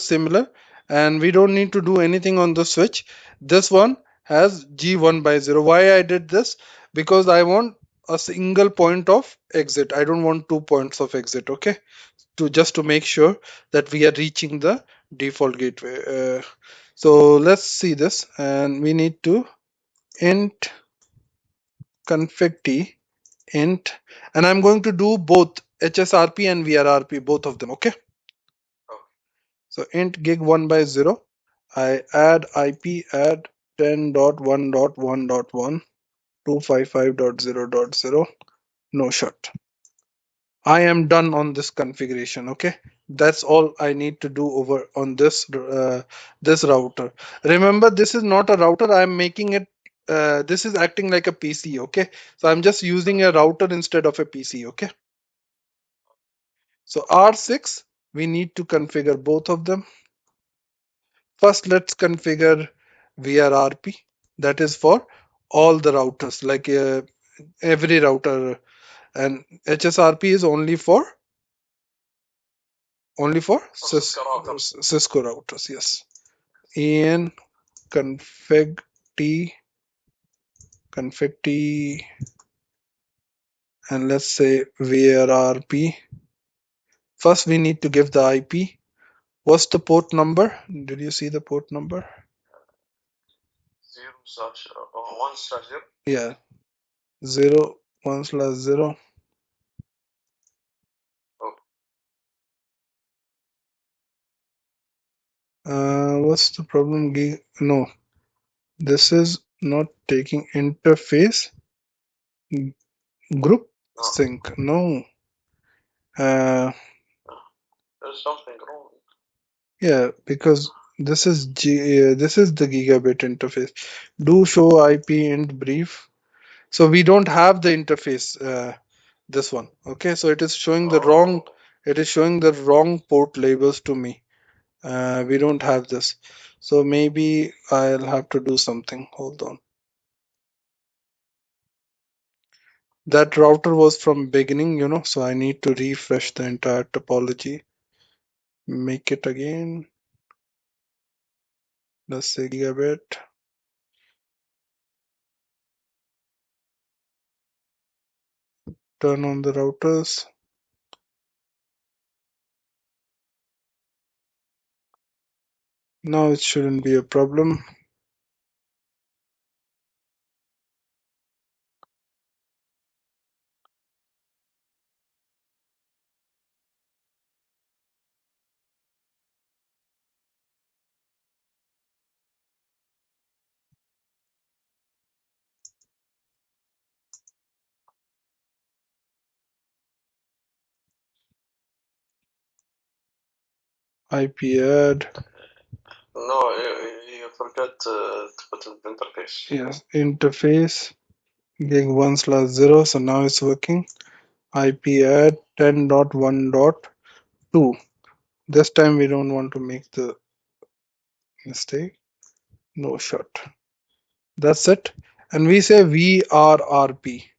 similar, and we don't need to do anything on the switch. This one has G1 by 0. Why I did this? Because I want a single point of exit. I don't want 2 points of exit. Okay, to just to make sure that we are reaching the default gateway. So let's see this, and we need to int config t int, and I'm going to do both HSRP and VRRP, both of them. Okay, so int gig1 by 0. I add IP add 10.1.1.1 no shut. I am done on this configuration. Okay, that's all I need to do over on this router. Remember, this is not a router. I'm making it. This is acting like a PC. Okay, so I'm just using a router instead of a PC. Okay, so R6 we need to configure both of them. First, let's configure VRRP. That is for all the routers, like every router, and HSRP is only for Cisco routers. Yes. En config t and let's say VRRP. First, we need to give the IP. What's the port number? Did you see the port number? 0/1/0. Yeah, 0/1/0. What's the problem? No, this is not taking interface group sync. No. There's something wrong. Yeah, because this is this is the gigabit interface. Do show IP int brief. So we don't have the interface. This one. Okay, so it is showing the wrong. It is showing the wrong port labels to me. We don't have this. So maybe I'll have to do something. Hold on. That router was from beginning, so I need to refresh the entire topology. Make it again. Let's say gigabit. Turn on the routers. Now it shouldn't be a problem. IP add. No, you forgot to put an interface. Yes, interface gig1/0. So now it's working. IP add 10.1.2. This time we don't want to make the mistake. No shut. That's it. And we say VRRP.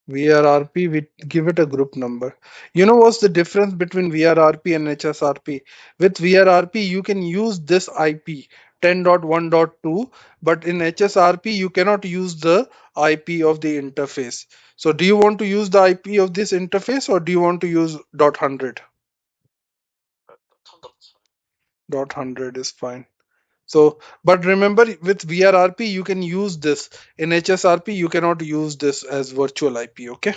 VRRP, we give it a group number. You know what's the difference between VRRP and HSRP? With VRRP, you can use this IP 10.1.2, but in HSRP, you cannot use the IP of the interface. So do you want to use the IP of this interface, or do you want to use .100? .100 is fine. So, but remember, with VRRP, you can use this. In HSRP, you cannot use this as virtual IP. Okay.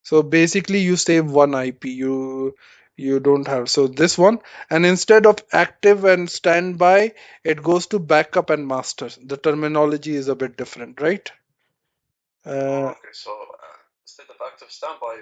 So basically, you save one IP. You don't have. So this one, and instead of active and standby, it goes to backup and master. The terminology is a bit different, right? Okay. So instead of active standby,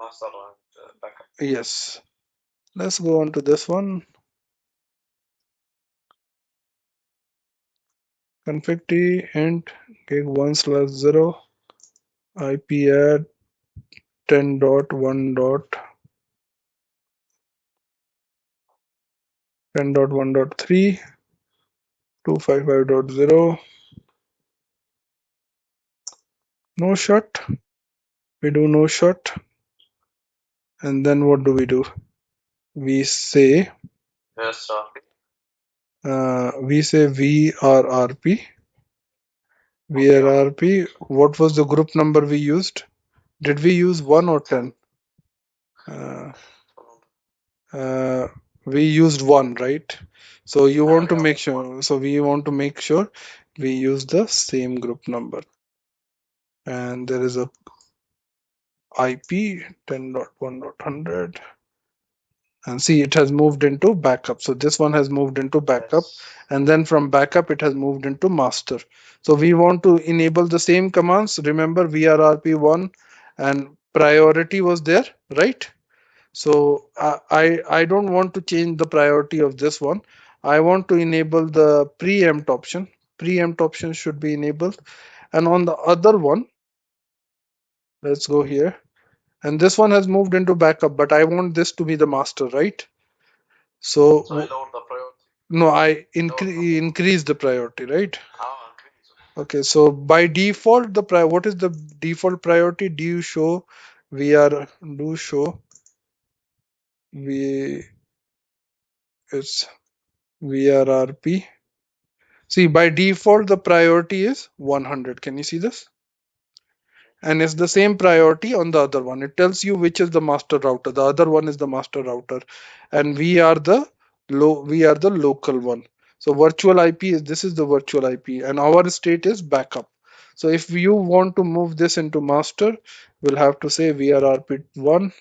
master and backup. Yes. Let's go on to this one. Config t int gig1/0 IP add 10.1.10.1.3 255.0. No shut. We do no shut. And then what do we do? we say VRRP. VRRP. What was the group number we used? Did we use 1 or 10? Uh, uh, we used 1, right? So you want to make sure. So we want to make sure we use the same group number. And there is a IP 10.1.100. And see, it has moved into backup. So this one has moved into backup, and then from backup it has moved into master. So we want to enable the same commands. Remember, VRRP1 and priority was there, right? So I don't want to change the priority of this one. I want to enable the preempt option. Preempt option should be enabled. And on the other one, let's go here. And this one has moved into backup, but I want this to be the master, right? So no, I increase the priority, right? Okay, so by default, what is the default priority? Do you show do show we it's VRRP. See, by default, the priority is 100. Can you see this? And it's the same priority on the other one. It tells you which is the master router. The other one is the master router, and we are the local one. So virtual IP is this is the virtual IP, and our state is backup. So if you want to move this into master, we'll have to say VRRP1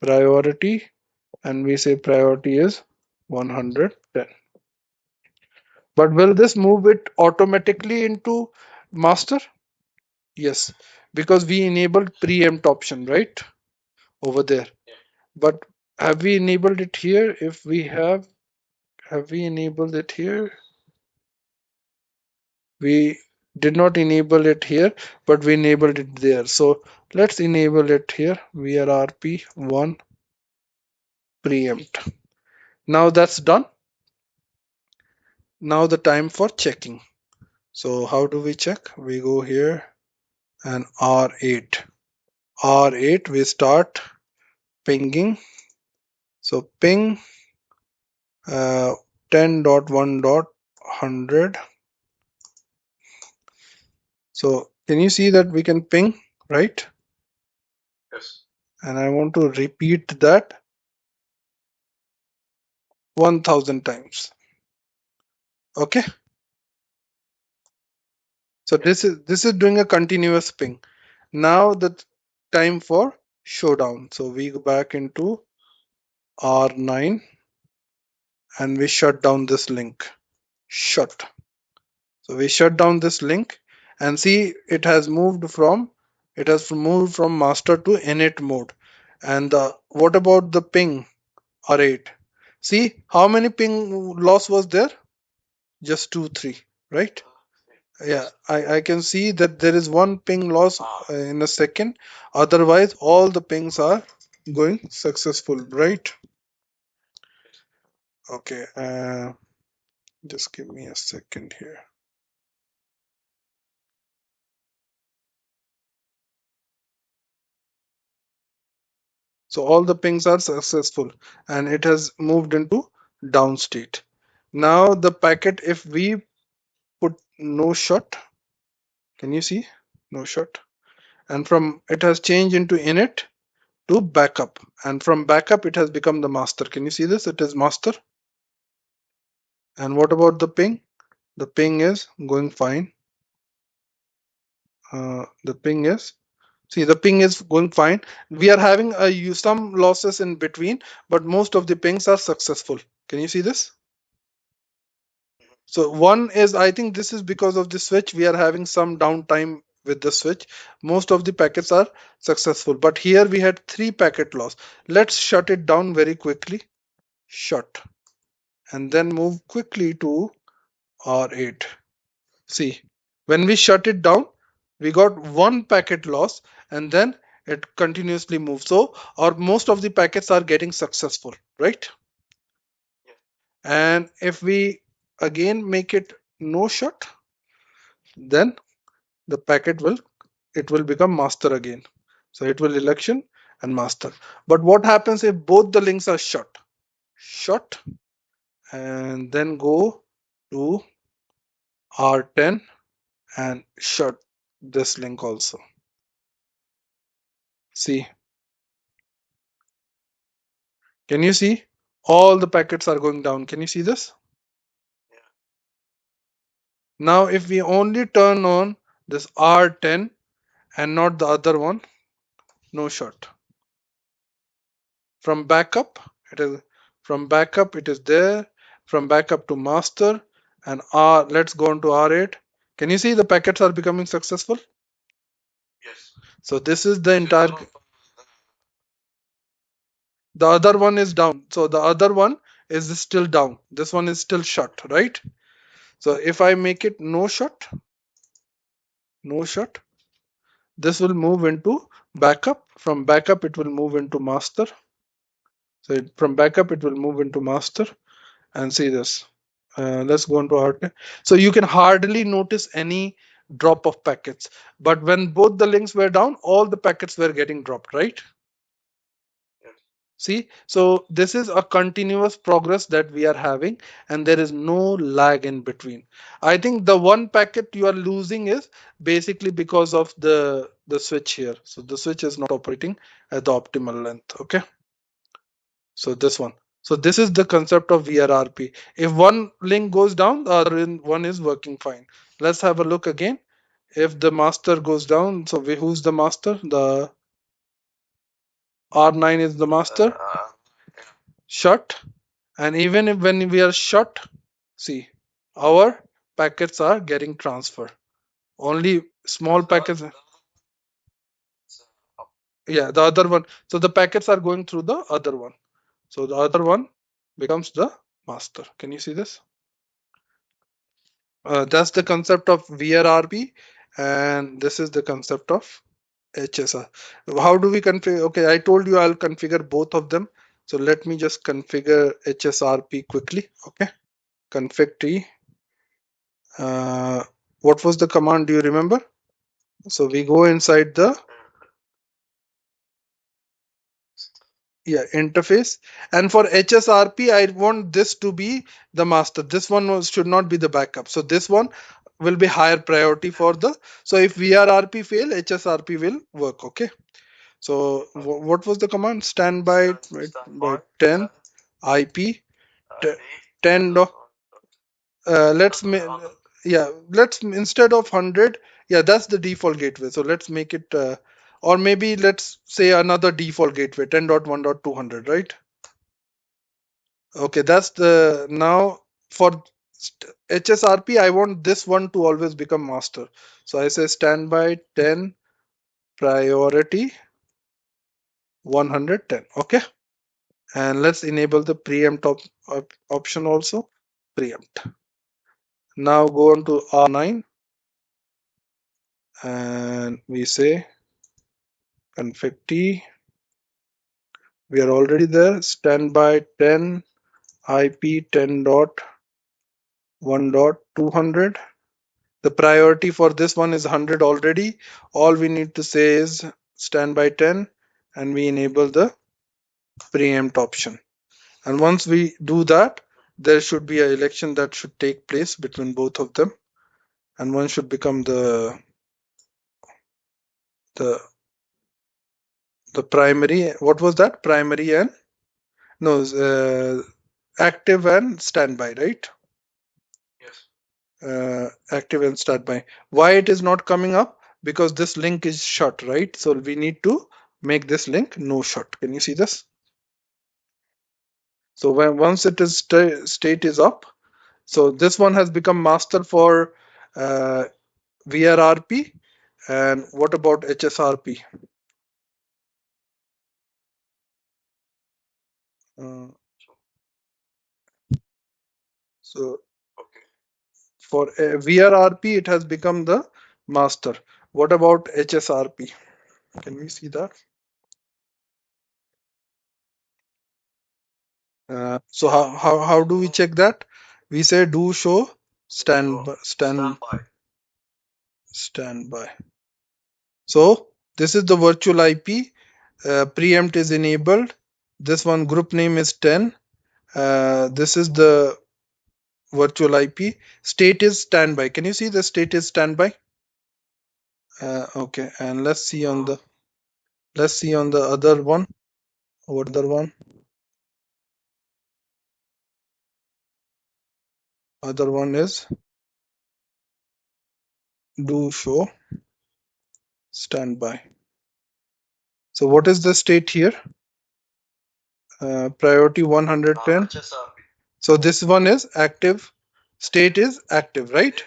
priority, and we say priority is 110. But will this move it automatically into master? Yes, because we enabled preempt option, right? Over there. But have we enabled it here? If we have we enabled it here? We did not enable it here, but we enabled it there. So let's enable it here. VRRP1 preempt. Now that's done. Now the time for checking. So how do we check? We go here and R8. R8 we start pinging. So ping 10.1.100. So can you see that we can ping, right? Yes. And I want to repeat that 1000 times. Okay. So this is doing a continuous ping. Now the time for showdown. So we go back into R9 and we shut down this link. Shut. So we shut down this link and see it has moved from master to init mode. And what about the ping R8? See how many ping loss was there? Just 2, 3, right? Yeah, I can see that there is one ping loss in a second. Otherwise, all the pings are going successful, right? Okay, just give me a second here. So all the pings are successful and it has moved into down state. Now the packet, if we put no shut, can you see? No shut. And from it has changed into init to backup. And from backup, it has become the master. Can you see this? It is master. And what about the ping? The ping is going fine. The ping is the ping is going fine. We are having some losses in between, but most of the pings are successful. Can you see this? So one is, I think this is because of the switch. We are having some downtime with the switch. Most of the packets are successful, but here we had 3 packet loss. Let's shut it down very quickly. Shut. And then move quickly to R8. See, when we shut it down, we got 1 packet loss and then it continuously moves. So, or most of the packets are getting successful, right? And if we again make it no shut, then the packet will become master again. So it will election and master. But what happens if both the links are shut? Shut, and then go to R10 and shut this link also. See, can you see? All the packets are going down. Can you see this? Now, if we only turn on this R10 and not the other one, no shut. From backup, it is from backup, it is there. From backup to master and R. Let's go on to R8. Can you see the packets are becoming successful? So this is the entire. The other one is down. So the other one is still down. This one is still shut, right? So if I make it no shut, no shut, this will move into backup. From backup, it will move into master. So from backup, it will move into master. And see this. Let's go into R10. So you can hardly notice any drop of packets. But when both the links were down, all the packets were getting dropped, right? See, so this is a continuous progress that we are having, and there is no lag in between. I think the one packet you are losing is basically because of the switch here. So the switch is not operating at the optimal length. Okay, so this one. So this is the concept of VRRP. If one link goes down, the other one is working fine. Let's have a look again. If the master goes down, so who's the master? The R9 is the master. Shut. And even if when we are shut, see, our packets are getting transferred. Only small packets. Yeah, the other one. So the packets are going through the other one. So the other one becomes the master. Can you see this? That's the concept of VRRP, and this is the concept of HSR. How do we configure? Okay, I told you I'll configure both of them. So let me just configure HSRP quickly. Okay, config T. What was the command? Do you remember? So we go inside the interface, and for HSRP, I want this to be the master. This one should not be the backup. So this one will be higher priority for the. So if VRRP fail, HSRP will work. Okay. So what was the command? Standby by 10 IP 10. Let's instead of 100, yeah, that's the default gateway. So let's make it or maybe let's say another default gateway 10.1.200, right? Okay, that's the now for HSRP, I want this one to always become master. So I say standby 10 priority 110. Okay, and let's enable the preempt option also. Preempt. Now go on to R9 and we say config T. We are already there. Standby 10 IP 10.1.200. The priority for this one is 100 already. All we need to say is standby 10 and we enable the preempt option. And once we do that, there should be an election that should take place between both of them. And one should become the primary. What was that? Primary and no, active and standby, right? Active and standby. Why it is not coming up? Because this link is shut, right? So we need to make this link no shut. Can you see this? So when once it is state is up, so this one has become master for VRRP. And what about HSRP? Uh, so for VRRP, it has become the master. What about HSRP? Can we see that? So how do we check that? We say do show standby. So this is the virtual IP. preempt is enabled. This one group name is 10. This is the virtual IP. State is standby. Can you see the state is standby? Okay, and let's see on the other one. What other one? Other one is do show standby. So what is the state here? Priority 110. So this one is active. State is active, right?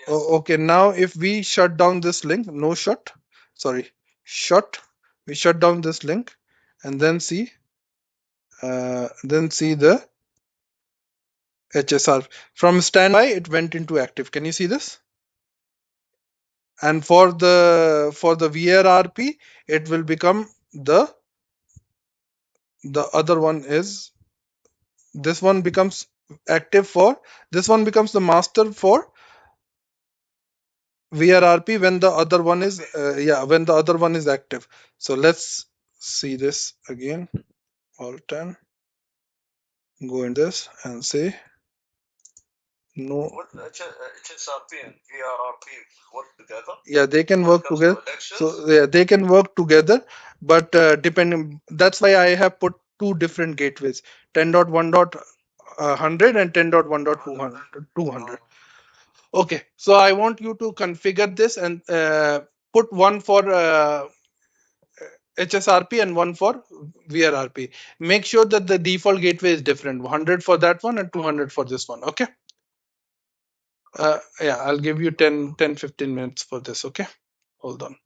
Okay, now if we shut down this link, no shut, sorry, shut, we shut down this link and then see the HSR. From standby, it went into active. Can you see this? And for the VRRP, it will become the other one is this one becomes active for this one becomes the master for VRRP when the other one is when the other one is active. So let's see this again. Alt 10, go in this and say no. What HSRP and VRRP work together? Yeah, they can work together. So yeah, they can work together, but depending. That's why I have put two different gateways: 10.1.100 and 10.1.200. Okay, so I want you to configure this and put one for HSRP and one for VRRP. Make sure that the default gateway is different. 100 for that one and 200 for this one. Okay. Yeah, I'll give you 10, 15 minutes for this. Okay. Hold on.